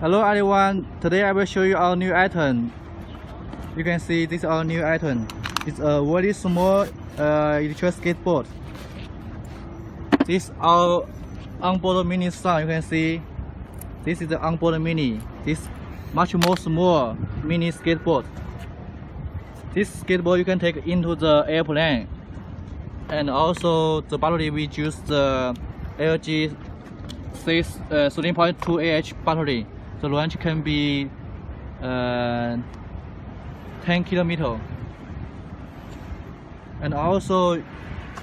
Hello everyone, today I will show you our new item. You can see this is our new item. It's a very small electric skateboard. This is our Ownboard mini son. You can see this is the Ownboard mini. This much more small mini skateboard. This skateboard you can take into the airplane, and also the battery we use the LG 13.2 Ah battery. The range can be 10 kilometers, and also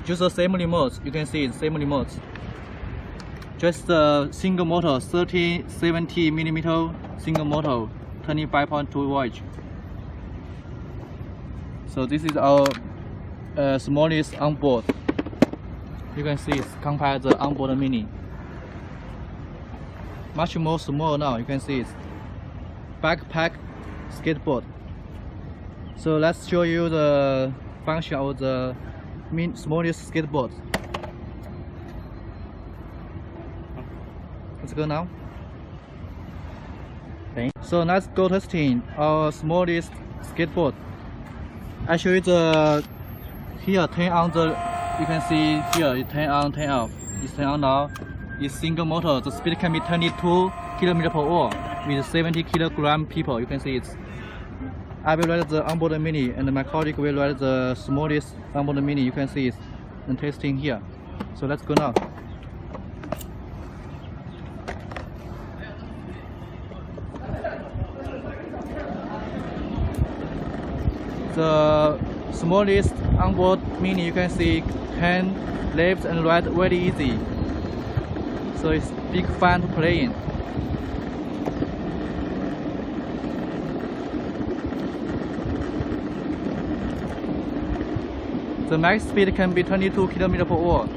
use the same remote. You can see the same remote. Just a single motor, 70 millimeter single motor, 25.2 volts. So this is our smallest Ownboard. You can see it's compared to the Ownboard mini. Much more small now. You can see it's backpack skateboard. So let's show you the function of the smallest skateboard. Let's go now. Okay. So let's go testing our smallest skateboard. I show you the here turn on the. You can see here it turn on, turn off. It's turn on now. It's single motor. The speed can be 22 km per hour with 70 kg people. You can see it's. I will ride the Ownboard mini, and my colleague will ride the smallest Ownboard mini. You can see it's and testing here. So let's go now. The smallest Ownboard mini, you can see can left and right very easy. So it's big fun to play in. The max speed can be 22 km per hour.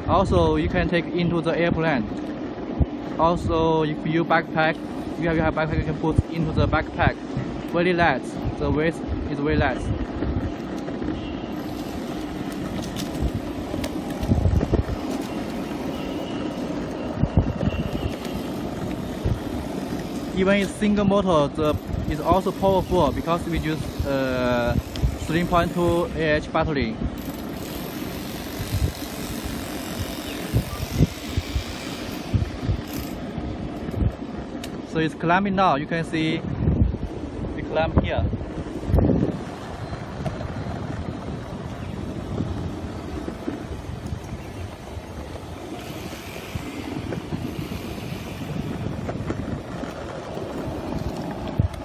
Also, you can take into the airplane. Also, if you backpack, you have a backpack, you can put into the backpack. Very light. The weight is very light. Even it's single motor, it's also powerful because we use 13.2 Ah battery. So it's climbing now. You can see we climb here.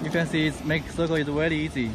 You can see it make circle is very easy.